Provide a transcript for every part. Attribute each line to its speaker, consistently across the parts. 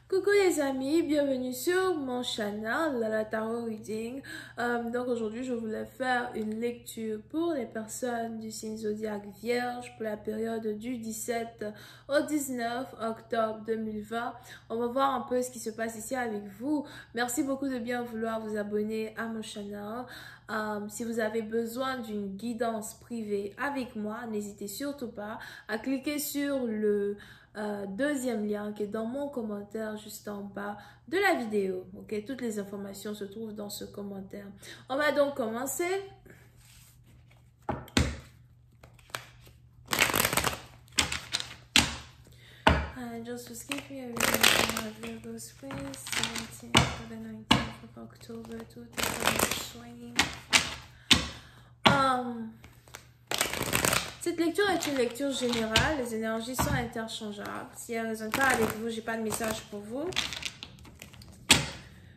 Speaker 1: Coucou les amis, bienvenue sur mon channel la Tarot Reading. Donc aujourd'hui je voulais faire une lecture pour les personnes du signe zodiaque Vierge pour la période du 17 au 19 octobre 2020. On va voir un peu ce qui se passe ici avec vous. Merci beaucoup de bien vouloir vous abonner à mon channel. Si vous avez besoin d'une guidance privée avec moi, n'hésitez surtout pas à cliquer sur le deuxième lien qui est dans mon commentaire juste en bas de la vidéo. Ok, toutes les informations se trouvent dans ce commentaire. On va donc commencer. Just give me a reading of Virgo's please. 17th to the 19th of October 2020. Cette lecture est une lecture générale. Les énergies sont interchangeables. Si elles ne résonnent pas avec vous, j'ai pas de message pour vous.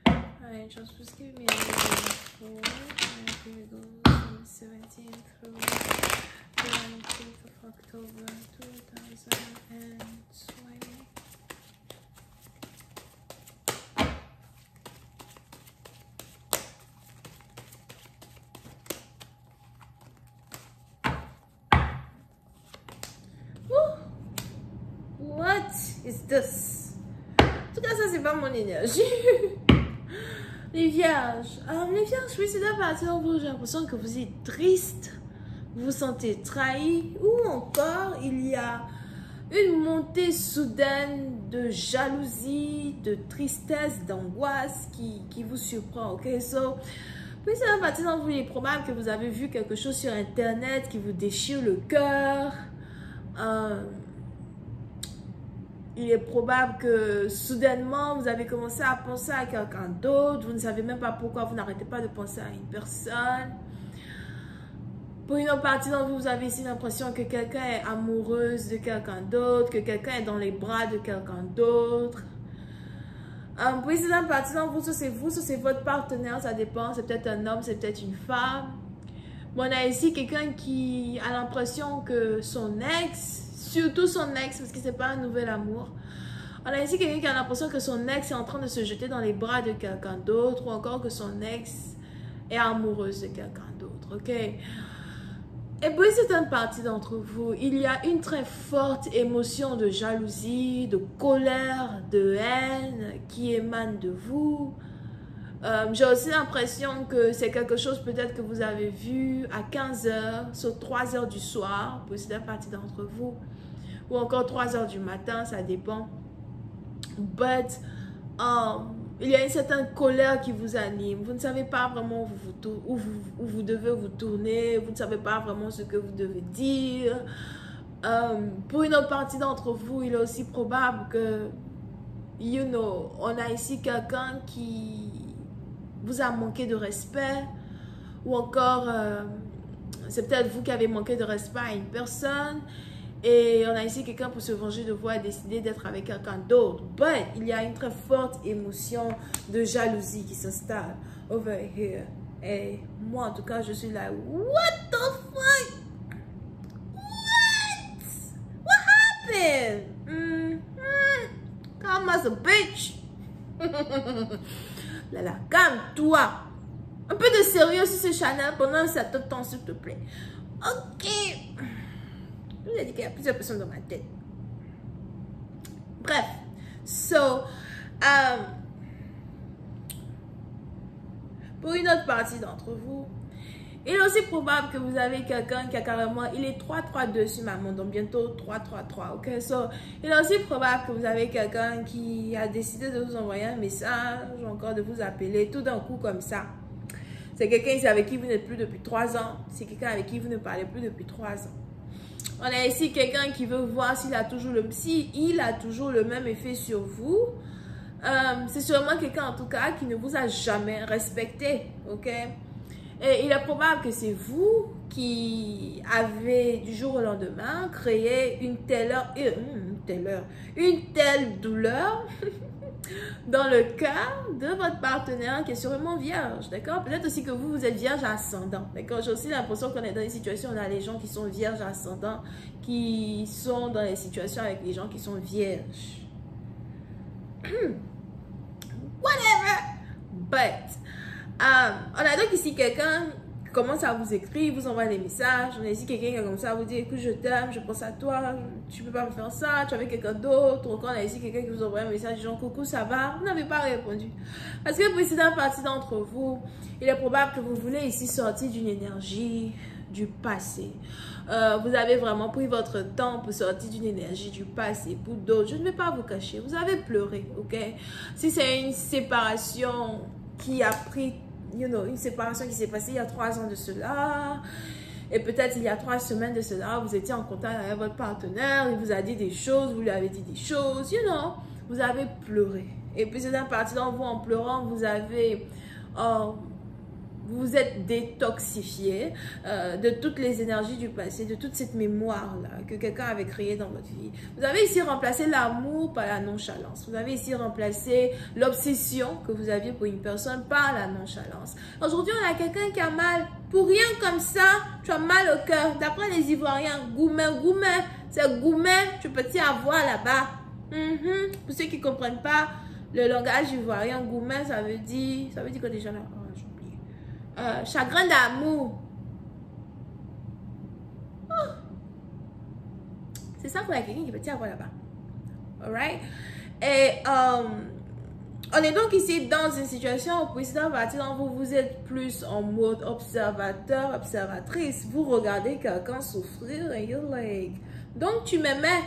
Speaker 1: Alright, just please give me a reading for Virgo's 17th through the 19th of October 2020. What is this? En tout cas, ça, c'est pas mon énergie. Les vierges. Les vierges, oui, c'est la partie où j'ai l'impression que vous êtes triste, vous vous sentez trahi, ou encore il y a une montée soudaine de jalousie, de tristesse, d'angoisse qui vous surprend. Ok, so, oui, c'est la partie où il est probable que vous avez vu quelque chose sur internet qui vous déchire le cœur. Il est probable que soudainement, vous avez commencé à penser à quelqu'un d'autre. Vous ne savez même pas pourquoi vous n'arrêtez pas de penser à une personne. Pour une autre partie d'entre vous, vous avez ici l'impression que quelqu'un est amoureuse de quelqu'un d'autre, que quelqu'un est dans les bras de quelqu'un d'autre. Pour une autre partie d'entre vous, ça c'est votre partenaire, ça dépend. C'est peut-être un homme, c'est peut-être une femme. Bon, on a ici quelqu'un qui a l'impression que son ex... Surtout son ex, parce que c'est pas un nouvel amour. On a ici quelqu'un qui a l'impression que son ex est en train de se jeter dans les bras de quelqu'un d'autre, ou encore que son ex est amoureuse de quelqu'un d'autre, ok? Et puis, c'est une partie d'entre vous. Il y a une très forte émotion de jalousie, de colère, de haine qui émane de vous. J'ai aussi l'impression que c'est quelque chose peut-être que vous avez vu à 15 h, sur 3 h du soir, pour cette partie d'entre vous, ou encore 3 h du matin, ça dépend. But, il y a une certaine colère qui vous anime. Vous ne savez pas vraiment où vous devez vous tourner, vous ne savez pas vraiment ce que vous devez dire. Pour une autre partie d'entre vous, il est aussi probable que, on a ici quelqu'un qui vous a manqué de respect, ou encore c'est peut-être vous qui avez manqué de respect à une personne, et on a ici quelqu'un pour se venger de vous a décidé d'être avec quelqu'un d'autre. But il y a une très forte émotion de jalousie qui s'installe over here. Et moi en tout cas je suis là, what the fuck? What happened? Calm as a bitch. Là, calme-toi. Un peu de sérieux sur ce channel pendant un certain temps, s'il te plaît. Ok. Je vous ai dit qu'il y a plusieurs personnes dans ma tête. Bref. So, pour une autre partie d'entre vous, il est aussi probable que vous avez quelqu'un qui a carrément, il est 3-3-2 sur ma main, donc bientôt 3-3-3, ok? So, il est aussi probable que vous avez quelqu'un qui a décidé de vous envoyer un message, ou encore de vous appeler tout d'un coup comme ça. C'est quelqu'un avec qui vous n'êtes plus depuis 3 ans, c'est quelqu'un avec qui vous ne parlez plus depuis 3 ans. On a ici quelqu'un qui veut voir s'il a toujours le même effet sur vous. C'est sûrement quelqu'un en tout cas qui ne vous a jamais respecté, ok? Et il est probable que c'est vous qui avez du jour au lendemain créé une telle douleur dans le cœur de votre partenaire qui est sûrement vierge, d'accord? Peut-être aussi que vous êtes vierge ascendant, d'accord? J'ai aussi l'impression qu'on est dans des situations où on a les gens qui sont vierges ascendants qui sont dans les situations avec les gens qui sont vierges. Whatever. But, on a donc ici quelqu'un qui commence à vous écrire, vous envoie des messages. On a ici quelqu'un qui a commencé à vous dire, écoute, je t'aime, je pense à toi, tu peux pas me faire ça, tu es avec quelqu'un d'autre. Encore, on a ici quelqu'un qui vous envoie un message disant, coucou, ça va? Vous n'avez pas répondu. Parce que pour une partie d'entre vous, il est probable que vous voulez ici sortir d'une énergie du passé. Vous avez vraiment pris votre temps pour sortir d'une énergie du passé. Pour d'autres, je ne vais pas vous cacher, vous avez pleuré, ok? Si c'est une séparation qui a pris, une séparation qui s'est passée il y a 3 ans de cela, et peut-être il y a 3 semaines de cela, vous étiez en contact avec votre partenaire, il vous a dit des choses, vous lui avez dit des choses, vous avez pleuré. Et puis c'est un parti d'entre vous, en pleurant, vous avez... vous êtes détoxifié de toutes les énergies du passé, de toute cette mémoire-là que quelqu'un avait créée dans votre vie. Vous avez ici remplacé l'amour par la nonchalance. Vous avez ici remplacé l'obsession que vous aviez pour une personne par la nonchalance. Aujourd'hui, on a quelqu'un qui a mal. Pour rien comme ça, tu as mal au cœur. D'après les Ivoiriens, goumen, c'est goumen, tu peux t'y avoir là-bas. Pour ceux qui ne comprennent pas le langage ivoirien, goumen, ça veut dire quoi déjà là? Chagrin d'amour. C'est ça pour quelqu'un qui peut avoir là-bas. Alright? Et on est donc ici dans une situation où président parti dans vous êtes plus en mode observateur, observatrice. Vous regardez quelqu'un souffrir et you're like, donc tu m'aimais.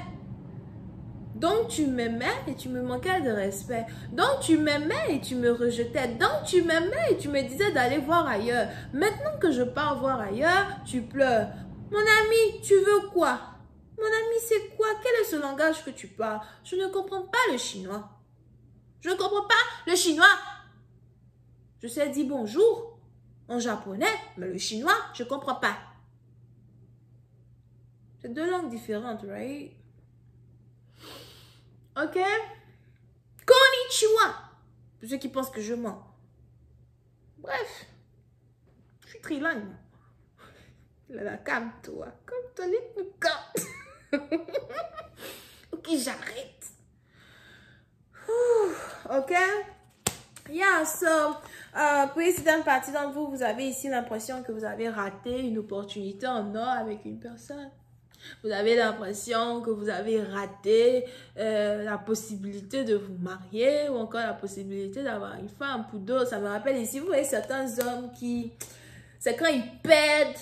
Speaker 1: Donc tu m'aimais et tu me manquais de respect. Donc tu m'aimais et tu me rejetais. Donc tu m'aimais et tu me disais d'aller voir ailleurs. Maintenant que je pars voir ailleurs, tu pleures. Mon ami, tu veux quoi? Mon ami, c'est quoi? Quel est ce langage que tu parles? Je ne comprends pas le chinois. Je ne comprends pas le chinois. Je sais dire bonjour en japonais, mais le chinois, je ne comprends pas. C'est 2 langues différentes, right? Ok? Konnichiwa. Pour ceux qui pensent que je mens. Bref. Je suis trilingue. Là, calme-toi. Calme-toi, les ok, j'arrête. Ok? Yeah, so, pour une partie d'entre vous, vous avez ici l'impression que vous avez raté une opportunité en or avec une personne. Vous avez l'impression que vous avez raté la possibilité de vous marier ou encore la possibilité d'avoir une femme. Pour d'autres, ça me rappelle ici, vous voyez certains hommes qui, c'est quand ils perdent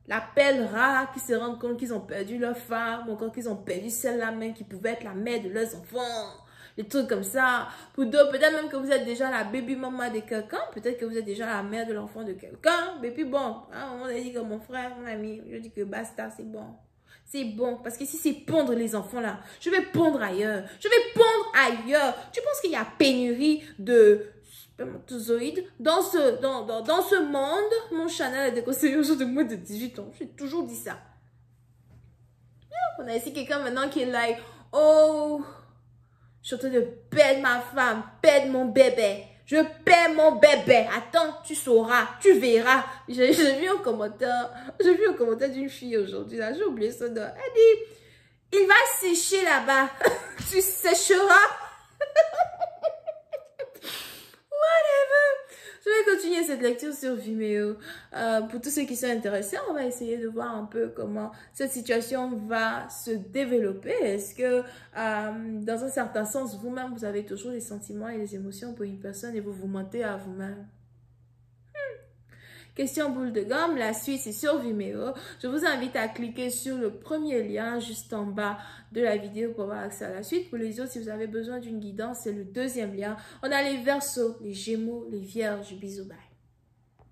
Speaker 1: la pelle rare, qui se rendent compte qu'ils ont perdu leur femme ou encore qu'ils ont perdu celle-là même qui pouvait être la mère de leurs enfants. Des trucs comme ça. Pour d'autres, peut-être même que vous êtes déjà la baby maman de quelqu'un. Peut-être que vous êtes déjà la mère de l'enfant de quelqu'un. Mais puis bon, hein, on a dit que mon frère, mon ami, je dis que basta, c'est bon. C'est bon. Parce que si c'est pondre les enfants là, je vais pondre ailleurs. Je vais pondre ailleurs. Tu penses qu'il y a pénurie de spermatozoïdes dans ce monde? Mon Chanel a déconseillé aux gens de moins de 18 ans. J'ai toujours dit ça. On a ici quelqu'un maintenant qui est like, oh... Je suis en train de perdre ma femme, perdre mon bébé. Je perds mon bébé. Attends, tu sauras, tu verras. J'ai vu un commentaire d'une fille aujourd'hui. J'ai oublié son nom. Elle dit, il va sécher là-bas. Tu sécheras. Whatever. Je vais continuer cette lecture sur Vimeo. Pour tous ceux qui sont intéressés, on va essayer de voir un peu comment cette situation va se développer. Est-ce que, dans un certain sens, vous-même, vous avez toujours les sentiments et les émotions pour une personne et vous vous mentez à vous-même? Question boule de gomme, la suite c'est sur Vimeo. Je vous invite à cliquer sur le premier lien juste en bas de la vidéo pour avoir accès à la suite. Pour les autres, si vous avez besoin d'une guidance, c'est le 2e lien. On a les Verseaux, les Gémeaux, les Vierges. Bisous, bye.